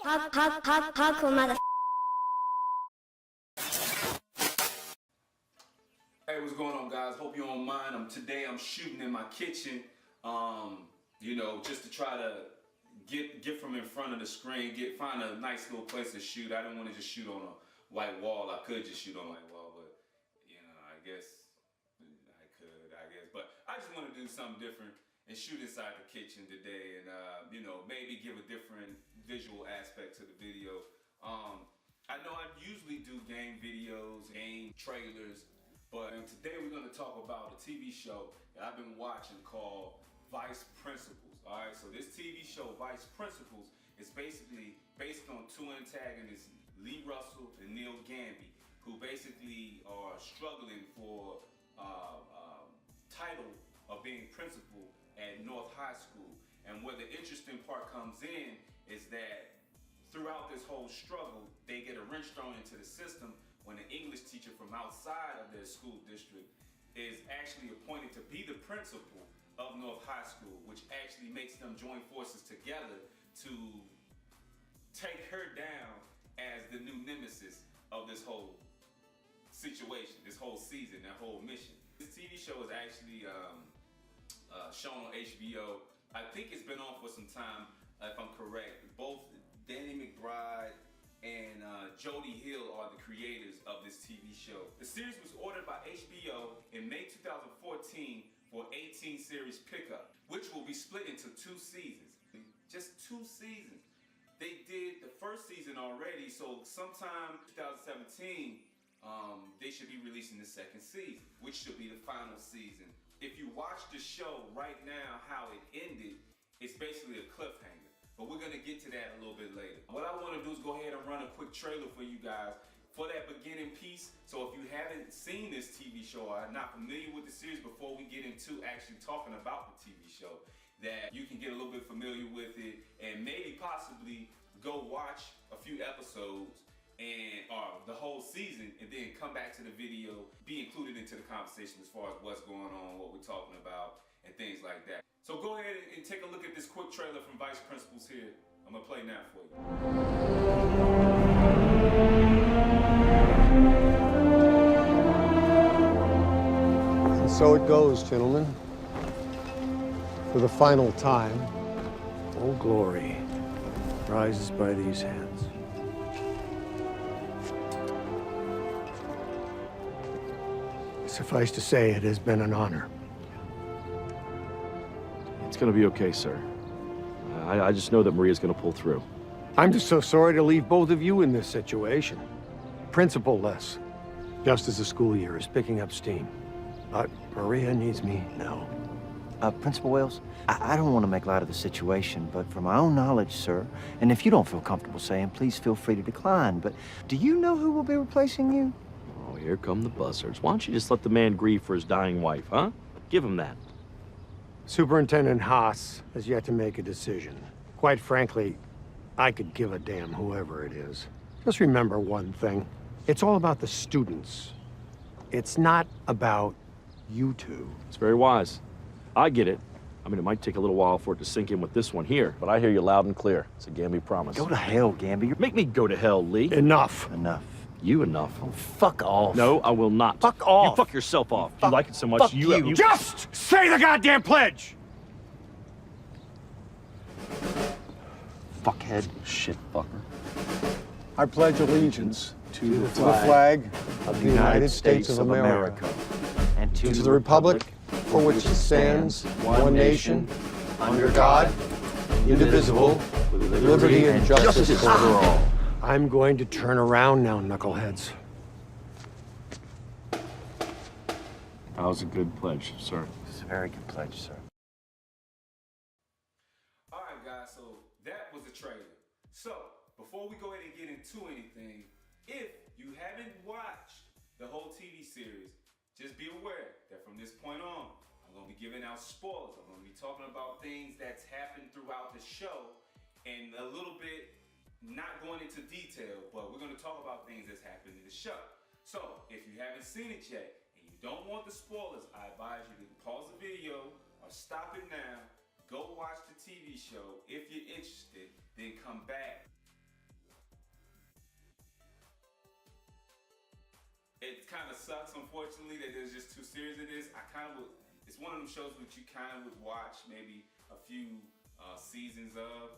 Hardcore mother. Hey, what's going on, guys? Hope you don't mind. Today I'm shooting in my kitchen, you know, just to try to get from in front of the screen, find a nice little place to shoot. I didn't want to just shoot on a white wall. I could just shoot on a white wall, but you know, I guess but I just want to do something different and shoot inside the kitchen today, and you know, maybe give a different visual aspect to the video. I know I usually do game videos, game trailers, but today we're going to talk about a TV show that I've been watching called Vice Principals. All right, so this TV show, Vice Principals, is basically based on two antagonists, Lee Russell and Neil Gambey, who basically are struggling for title of being principal at North High School. And where the interesting part comes in is that throughout this whole struggle, they get a wrench thrown into the system when an English teacher from outside of their school district is actually appointed to be the principal of North High School, which actually makes them join forces together to take her down as the new nemesis of this whole situation, this whole season, that whole mission. This TV show is actually shown on HBO. I think it's been on for some time, if I'm correct. Both Danny McBride and Jody Hill are the creators of this TV show. The series was ordered by HBO in May 2014 for 18 series pickup, which will be split into 2 seasons. Just 2 seasons. They did the first season already, so sometime 2017, they should be releasing the second season, which should be the final season. If you watch the show right now, how it ended, it's basically a cliffhanger. But we're gonna get to that a little bit later. What I wanna do is go ahead and run a quick trailer for you guys for that beginning piece. So if you haven't seen this TV show or are not familiar with the series, before we get into actually talking about the TV show, that you can get a little bit familiar with it and maybe possibly go watch a few episodes and the whole season, and then come back to the video, be included into the conversation as far as what's going on, what we're talking about, and things like that. So go ahead and take a look at this quick trailer from Vice Principals here. I'm gonna play now for you. And so it goes, gentlemen. For the final time, all glory rises by these hands. Suffice to say, it has been an honor. It's gonna be okay, sir. I just know that Maria's gonna pull through. I'm just so sorry to leave both of you in this situation. Principal-less, just as the school year is picking up steam. But Maria needs me now. Principal Wales, I don't want to make light of the situation, but from my own knowledge, sir, and if you don't feel comfortable saying, please feel free to decline, but do you know who will be replacing you? Oh, here come the buzzards. Why don't you just let the man grieve for his dying wife, huh? Give him that. Superintendent Haas has yet to make a decision. Quite frankly, I could give a damn whoever it is. Just remember one thing. It's all about the students. It's not about you two. It's very wise. I get it. I mean, it might take a little while for it to sink in with this one here, but I hear you loud and clear. It's a Gambey promise. Go to hell, Gambey. Make me go to hell, Lee. Enough. Enough. You enough. Oh, fuck off. No, I will not. Fuck off. You fuck yourself off. Fuck, you like it so much, fuck you. Just say the goddamn pledge! Fuckhead. Shit fucker. I pledge allegiance to the flag of the United States of America And and to the republic for which it stands, one nation, under God, indivisible, with liberty and justice for all. I'm going to turn around now, knuckleheads. That was a good pledge, sir. It's a very good pledge, sir. Alright guys, so that was the trailer. So, before we go ahead and get into anything, if you haven't watched the whole TV series, just be aware that from this point on, I'm going to be giving out spoilers. I'm going to be talking about things that's happened throughout the show, and a little bit not going into detail, but we're going to talk about things that's happened in the show. So, if you haven't seen it yet, and you don't want the spoilers, I advise you to pause the video or stop it now, go watch the TV show. If you're interested, then come back sucks, unfortunately, that there's just 2 series of this. It's one of them shows which you kind of would watch maybe a few seasons of,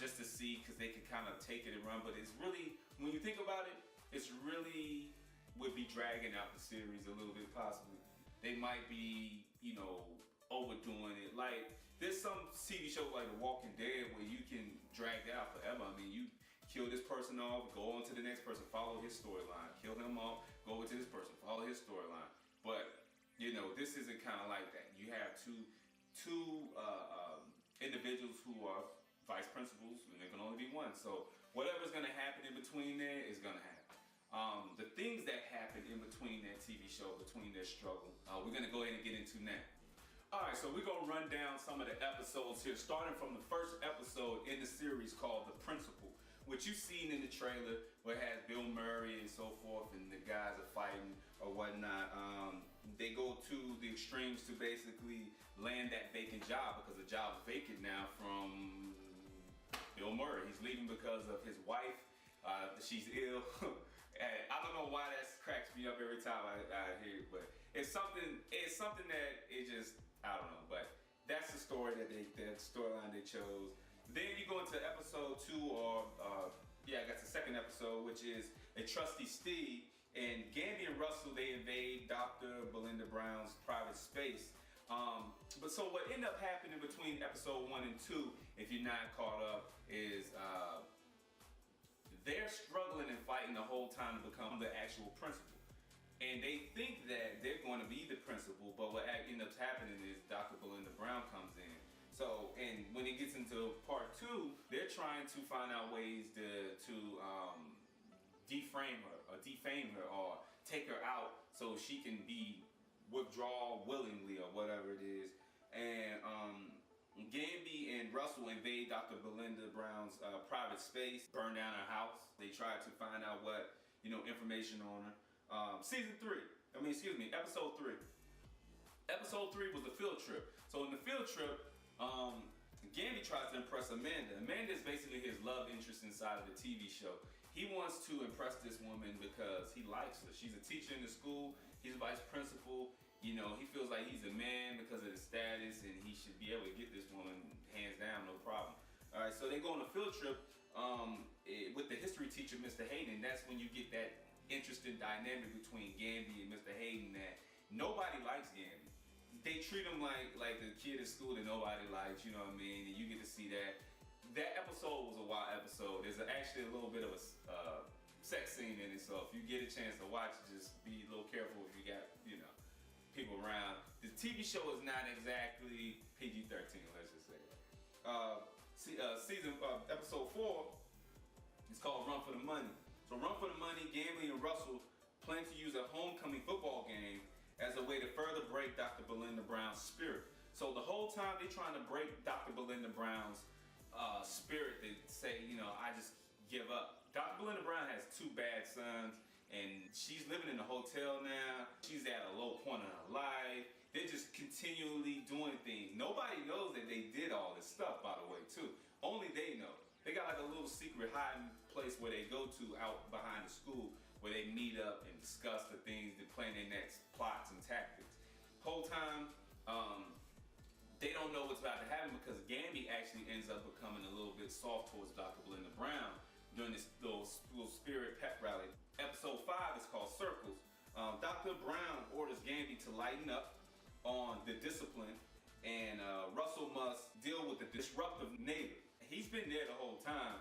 just to see, because they could kind of take it and run. But it's really, when you think about it, it's really would be dragging out the series a little bit possibly. They might be, you know, overdoing it. Like, there's some TV shows like The Walking Dead where you can drag that out forever. I mean, you kill this person off, go on to the next person, follow his storyline. Kill him off, go over to this person, follow his storyline. But, you know, this isn't kind of like that. You have two individuals who are vice principals, and there can only be one. So whatever's gonna happen in between there is gonna happen. The things that happen in between that TV show, between their struggle, we're gonna go ahead and get into now. Alright, so we're gonna run down some of the episodes here, starting from the first episode in the series called The Principal, which you've seen in the trailer, where it has Bill Murray and so forth, and the guys are fighting or whatnot. They go to the extremes to basically land that vacant job, because the job is vacant now from Bill Murray. He's leaving because of his wife. She's ill. And I don't know why that cracks me up every time I hear it, but it's something that it just, I don't know, but that's the story that storyline they chose. Then you go into episode 2, or that's the second episode, which is A Trusty Steed. And Gambey and Russell, they invade Dr. Belinda Brown's private space. But so what ended up happening between episode 1 and 2, if you're not caught up, is they're struggling and fighting the whole time to become the actual principal. And they think that they're going to be the principal, but what ends up happening is Dr. Belinda Brown comes in. So, and when it gets into part 2, they're trying to find out ways to defame her or take her out so she can be withdraw willingly or whatever it is. And Gambey and Russell invade Dr. Belinda Brown's private space, burn down her house. They try to find out what, information on her. Episode 3. Episode 3 was the field trip. So in the field trip, Gambey tries to impress Amanda. Amanda is basically his love interest inside of the TV show. He wants to impress this woman because he likes her. She's a teacher in the school. He's a vice principal. He feels like he's a man because of his status, and he should be able to get this woman hands down, no problem. All right, so they go on a field trip with the history teacher, Mr. Hayden. That's when you get that interesting dynamic between Gambey and Mr. Hayden, that nobody likes Gambey. They treat him like the kid at school that nobody likes, you know what I mean? And you get to see that. That episode was a wild episode. There's actually a little bit of a sex scene in it, so if you get a chance to watch it, just be a little careful if you got, people around. The TV show is not exactly PG-13, let's just say that. Episode 4 is called Run for the Money. So Run for the Money, Gambey and Russell plan to use a homecoming football game as a way to further break Dr. Belinda Brown's spirit. So the whole time they're trying to break Dr. Belinda Brown's spirit, to say, I just give up. Dr. Belinda Brown has 2 bad sons, and she's living in a hotel now. She's at a low point in her life. They're just continually doing things. Nobody knows that they did all this stuff, by the way, too. Only they know. They got like a little secret hiding place where they go to out behind the school, where they meet up and discuss the things, they plan their next plots and tactics. Whole time, they don't know what's about to happen, because Gambey actually ends up becoming a little bit soft towards Dr. Belinda Brown during this little spirit pep rally. Episode 5 is called Circles. Dr. Brown orders Gambey to lighten up on the discipline, and Russell must deal with the disruptive neighbor. He's been there the whole time,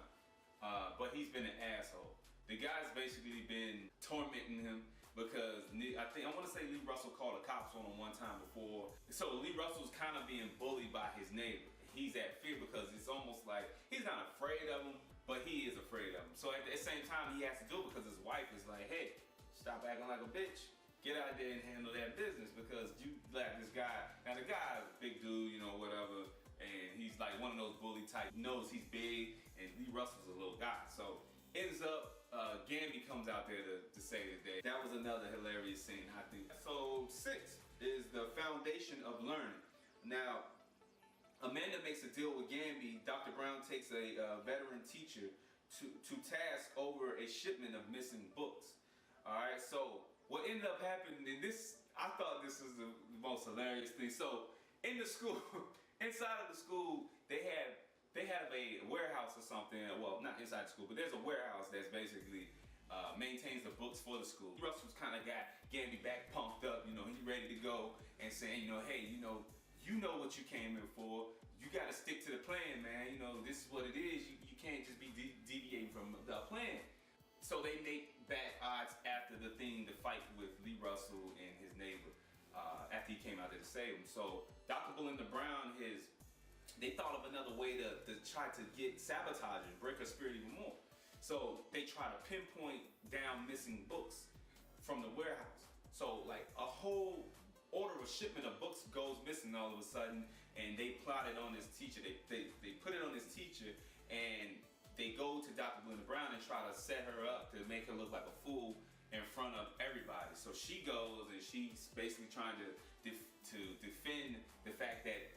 but he's been an asshole. The guy's basically been tormenting him because I want to say Lee Russell called the cops on him one time before. So Lee Russell's kind of being bullied by his neighbor. He's at fear because it's almost like he's not afraid of him, but he is afraid of him. So at the same time, he has to do it because his wife is like, hey, stop acting like a bitch. Get out there and handle that business, because you let this guy, now the guy's a big dude, whatever, and he's like one of those bully type, knows he's big, and Lee Russell's a little guy. So ends up, Gambey comes out there to say that that was another hilarious scene, I think. So 6 is the foundation of learning. Now, Amanda makes a deal with Gambey. Dr. Brown takes a veteran teacher to task over a shipment of missing books. All right, so what ended up happening, and this, I thought this was the most hilarious thing. So in the school, inside of the school, they have a warehouse or something. Well, not inside the school, but there's a warehouse that's basically maintains the books for the school. Russell's kind of got Gambey back pumped up, you know, he's ready to go and saying, you know, hey, you know what you came in for. You got to stick to the plan, man. You know, this is what it is. You can't just be deviating from the plan. So they make back odds after the fight with Lee Russell and his neighbor, after he came out there to save him. So Dr. Belinda Brown, they thought of another way to try to sabotage and break her spirit even more. So they try to pinpoint down missing books from the warehouse. So like a whole order of shipment of books goes missing all of a sudden, and they plotted on this teacher. They put it on this teacher, and they go to Dr. Belinda Brown and try to set her up to make her look like a fool in front of everybody. So she goes and she's basically trying to defend the fact that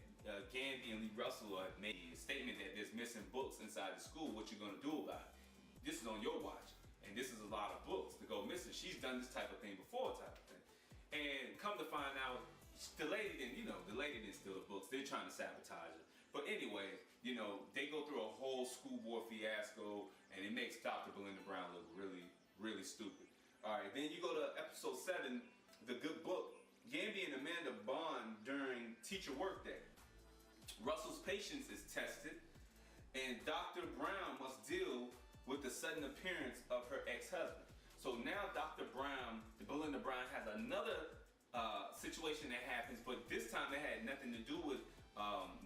Gambey and Lee Russell have made a statement that there's missing books inside the school. What you gonna do about it? This is on your watch, and this is a lot of books to go missing. She's done this type of thing before, type of thing. And come to find out, the lady didn't steal the books. They're trying to sabotage her. But anyway, you know, they go through a whole school board fiasco, and it makes Dr. Belinda Brown look really, really stupid. All right, then you go to episode 7, The Good Book. Gambey and Amanda bond during teacher workday. Russell's patience is tested, and Dr. Brown must deal with the sudden appearance of her ex-husband. So now Dr. Brown, Belinda Brown, has another situation that happens, but this time it had nothing to do with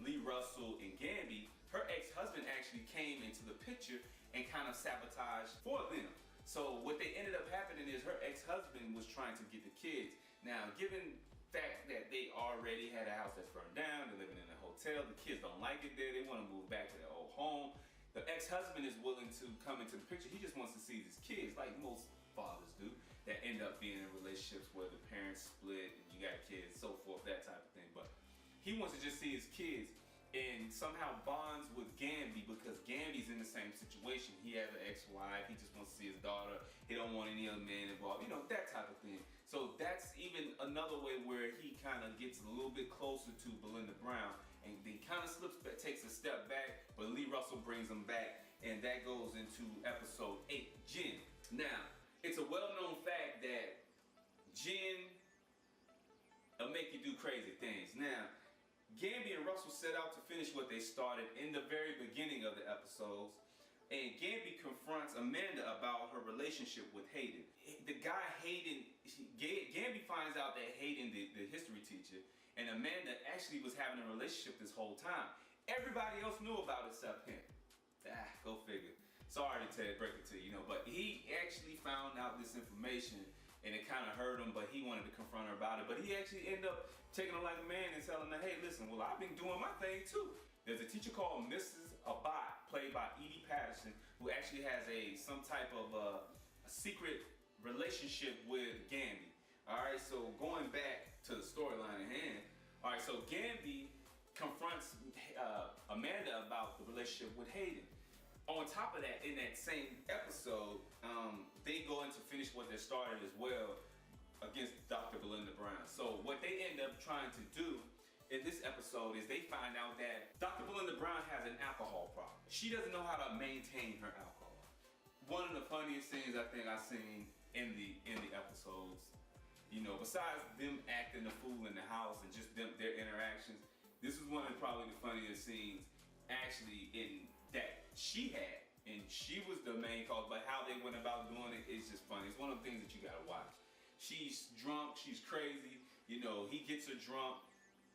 Lee Russell and Gambey. Her ex-husband actually came into the picture and kind of sabotaged for them. So what they ended up happening is her ex-husband was trying to get the kids. Now, given the fact that they already had a house that's burned down, they're living in a hotel, the kids don't like it there, they want to move back to their old home. The ex-husband is willing to come into the picture. He just wants to see his kids, like most fathers do, that end up being in relationships where the parents split and you got kids, so forth, that type of thing. But he wants to just see his kids, and somehow bonds with Gambey because Gambey's in the same situation. He has an ex-wife, he just wants to see his daughter, he don't want any other man involved, you know, that type of thing. So that's even another way where he kind of gets a little bit closer to Belinda Brown, and he kind of slips back, takes a step back, but Lee Russell brings him back, and that goes into episode 8, Gin. Now, it's a well-known fact that gin will make you do crazy things. Now, Gambey and Russell set out to finish what they started in the very beginning of the episodes, and Gambey confronts Amanda about her relationship with Hayden. The guy Hayden, Gambey finds out that Hayden, the history teacher, and Amanda actually was having a relationship this whole time. Everybody else knew about it except him. Go figure. Sorry to break it to you, but he actually found out this information, and it kind of hurt him, but he wanted to confront her about it. But he actually ended up taking her like a man and telling her, hey, listen, well, I've been doing my thing too. There's a teacher called Mrs. Abbott, played by Edie Patterson, who actually has some type of a secret relationship with Gambey. All right, so going back to the storyline at hand. All right, so Gambey confronts Amanda about the relationship with Hayden. On top of that, in that same episode, they go in to finish what they started as well against Dr. Belinda Brown. So what they end up trying to do in this episode is they find out that Dr. Belinda Brown has an alcohol problem. She doesn't know how to maintain her alcohol. One of the funniest things I think I've seen in the episodes, you know, besides them acting the fool in the house and just their interactions, this is one of probably the funniest scenes actually in that she had, and she was the main cause, but how they went about doing it is just funny. It's one of the things that you gotta watch. She's drunk, she's crazy, you know, he gets her drunk,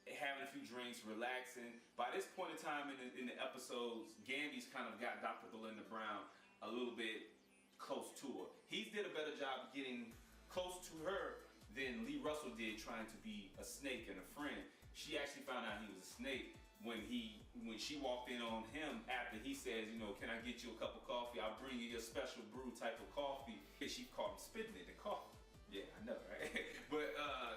having a few drinks, relaxing. By this point in time in the episodes, Gambey's kind of got Dr. Belinda Brown a little bit close to her. He did a better job getting close to her than Lee Russell did trying to be a snake and a friend. She actually found out he was a snake when she walked in on him after he says, you know, can I get you a cup of coffee? I'll bring you your special brew type of coffee. And she caught him spitting in the coffee. Yeah, I know, right? But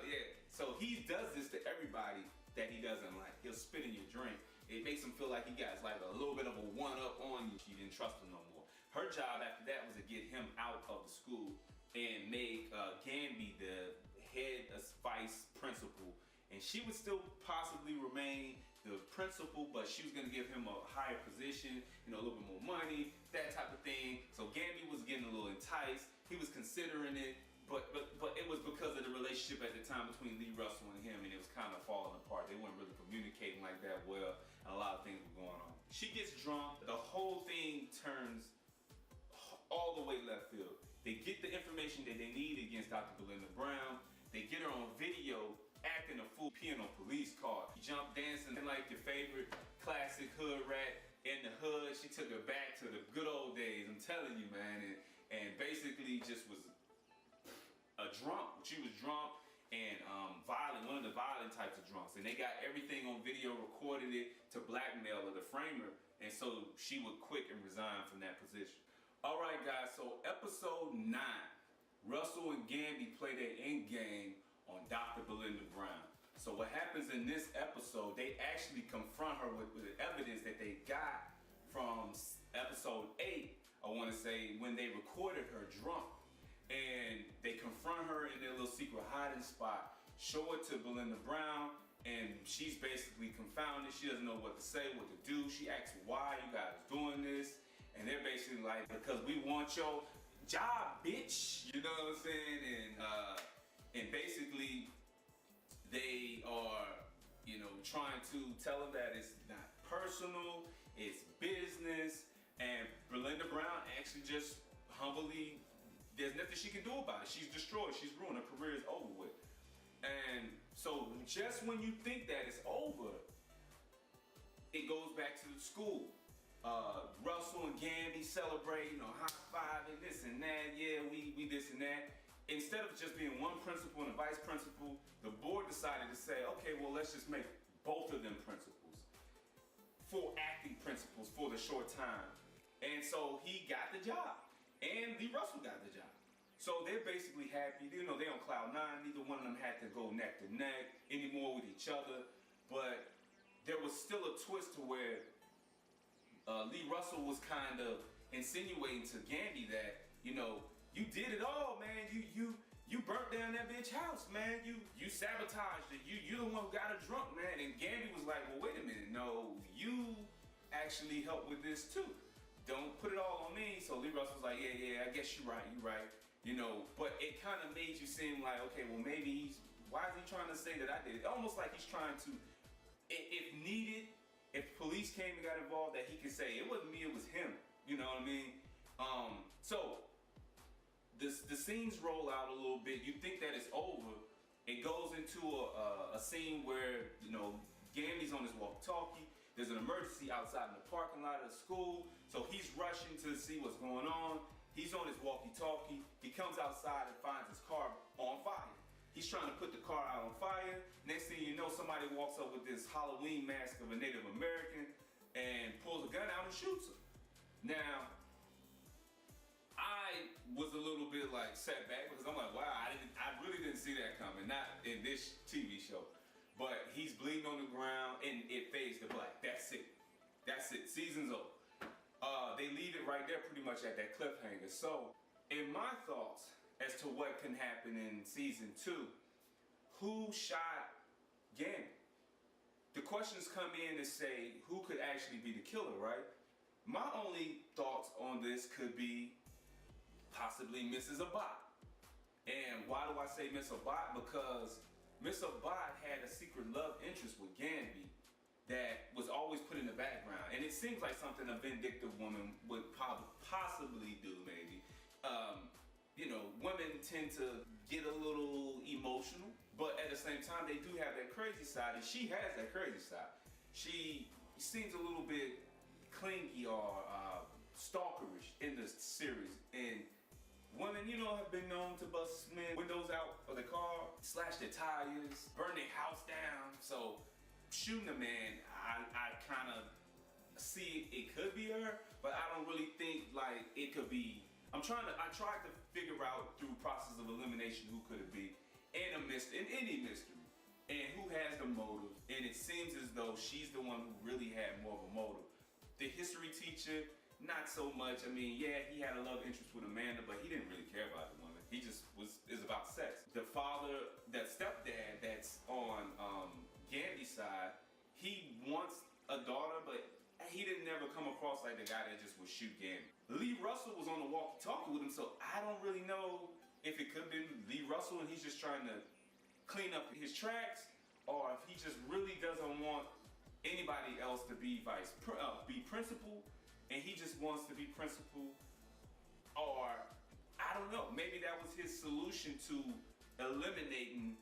yeah, so he does this to everybody that he doesn't like. He'll spit in your drink. It makes him feel like he got like a little bit of a one-up on you. She didn't trust him no more. Her job after that was to get him out of the school and make Gambey the head vice principal, and she would still possibly remain the principal, but she was gonna give him a higher position, you know, a little bit more money, that type of thing. So Gambey was getting a little enticed. He was considering it, but it was because of the relationship at the time between Lee Russell and him, and it was kind of falling apart. They weren't really communicating like that well, and a lot of things were going on. She gets drunk. The whole thing turns all the way left field. They get the information that they need against Dr. Belinda Brown. They get her on video acting a fool, peeing on police cars. Jump dancing like your favorite classic hood rat in the hood. She took her back to the good old days, I'm telling you, man. And basically just was a drunk. She was drunk and violent, one of the violent types of drunks. And they got everything on video, recorded it to blackmail her, to frame her. And so she would quit and resign from that position. All right, guys, so episode 9. Russell and Gambey play their end game on Dr. Belinda Brown. So what happens in this episode, they actually confront her with the evidence that they got from episode 8, I want to say, when they recorded her drunk. And they confront her in their little secret hiding spot, show it to Belinda Brown, and she's basically confounded. She doesn't know what to say, what to do. She asks why you guys doing this, and they're basically like, because we want your job, bitch. You know what I'm saying? And basically they are, you know, trying to tell her that it's not personal, it's business. And Belinda Brown actually just humbly, there's nothing she can do about it. She's destroyed, she's ruined, her career is over with. And so just when you think that it's over, it goes back to the school. Russell and Gambey celebrate, you know, high-fiving, this and that, yeah, we this and that. Instead of just being one principal and a vice principal, the board decided to say, okay, well, let's just make both of them principals, for acting principals for the short time. And so he got the job, and Lee Russell got the job. So they're basically happy, you know, they're on cloud 9. Neither one of them had to go neck to neck anymore with each other, but there was still a twist to where Lee Russell was kind of insinuating to Gambey that, you know, you did it all, man. You burnt down that bitch house, man. You sabotaged it. You the one who got her drunk, man. And Gambey was like, well, wait a minute. No, you actually helped with this too. Don't put it all on me. So Lee Russell was like, yeah, I guess you're right. You know, but it kind of made you seem like, okay, well, maybe why is he trying to say that I did it? Almost like he's trying to, if needed, if police came and got involved, that he could say, it wasn't me, it was him. You know what I mean? So the scenes roll out a little bit. You think that it's over. It goes into a scene where, you know, Gambey's on his walkie-talkie. There's an emergency outside in the parking lot of the school. So he's rushing to see what's going on. He's on his walkie-talkie. He comes outside and finds his car on fire. He's trying to put the car out on fire. Next thing you know, somebody walks up with this Halloween mask of a Native American and pulls a gun out and shoots him. Now, I was a little bit like set back because I'm like, wow, I really didn't see that coming. Not in this TV show. But he's bleeding on the ground and it fades to black. That's it. That's it. Season's over. They leave it right there pretty much at that cliffhanger. So, in my thoughts as to what can happen in season 2, who shot Gambey? The questions come in to say who could actually be the killer, right? My only thoughts on this could be possibly Mrs. Abbott. And why do I say Miss Abbott? Because Miss Abbott had a secret love interest with Gambey that was always put in the background. And it seems like something a vindictive woman would possibly do, maybe. You know, women tend to get a little emotional, but at the same time, they do have that crazy side, and she has that crazy side. She seems a little bit clingy or stalkerish in the series, and women, you know, have been known to bust men's windows out of the car, slash their tires, burn their house down. So shooting a man, I kind of see it could be her, but I don't really think like it could be. I tried to figure out through process of elimination who could it be, in any mystery, and who has the motive. And it seems as though she's the one who really had more of a motive. The history teacher not so much. I mean, yeah, he had a love interest with Amanda, but he didn't really care about the woman. He just is about sex. The father, that stepdad that's on Gambey's side, he wants a daughter, but he didn't never come across like the guy that just would shoot Gambey. Lee Russell was on the walkie-talkie with him, so I don't really know if it could have been Lee Russell and he's just trying to clean up his tracks, or if he just really doesn't want anybody else to be principal, and he just wants to be principal, or I don't know. Maybe that was his solution to eliminating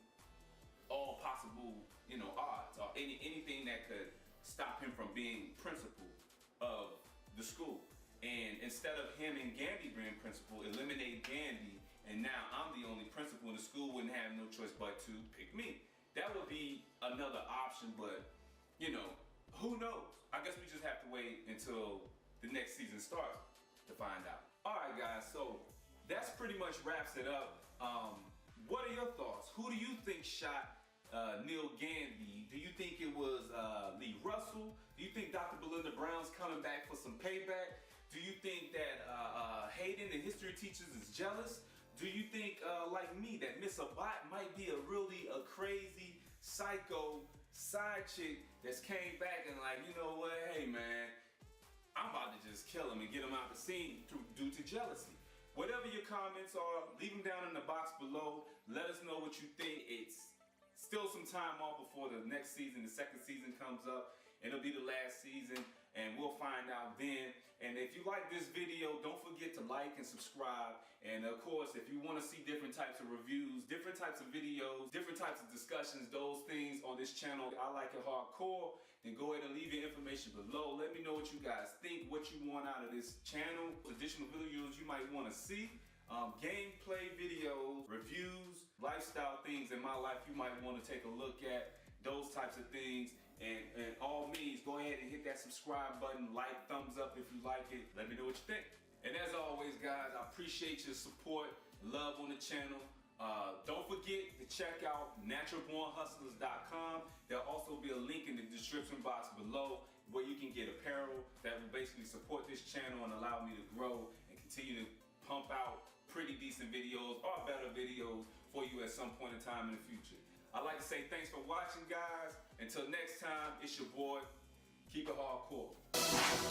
all possible, odds or anything that could stop him from being principal of the school. And instead of him and Gambey being principal, eliminate Gambey, and now I'm the only principal, and the school wouldn't have no choice but to pick me. That would be another option, but who knows? I guess we just have to wait until the next season starts to find out. All right, guys, so that's pretty much wraps it up. What are your thoughts? Who do you think shot Neil Gambey? Do you think it was Lee Russell? Do you think Dr. Belinda Brown's coming back for some payback? Do you think that Hayden, the history teachers, is jealous? Do you think, like me, that Miss Abbott might be a crazy, psycho side chick that's came back and like, you know what, hey man, I'm about to just kill him and get him out the scene due to jealousy? Whatever your comments are, leave them down in the box below. Let us know what you think. It's still some time off before the next season, the second season comes up. It'll be the last season, and we'll find out then. And if you like this video, don't forget to like and subscribe. And of course, if you want to see different types of reviews, different types of videos, different types of discussions, those things on this channel, I Like It Hardcore, then go ahead and leave your information below. Let me know what you guys think, what you want out of this channel, additional videos you might want to see. Gameplay videos, reviews, lifestyle things in my life you might want to take a look at, those types of things. And all means, go ahead and hit that subscribe button, like, thumbs up if you like it. Let me know what you think. And as always, guys, I appreciate your support, love on the channel. Don't forget to check out naturalbornhustlers.com. There'll also be a link in the description box below where you can get apparel that will basically support this channel and allow me to grow and continue to pump out pretty decent videos or better videos for you at some point in time in the future. I'd like to say thanks for watching, guys. Until next time, it's your boy. Keep it hardcore.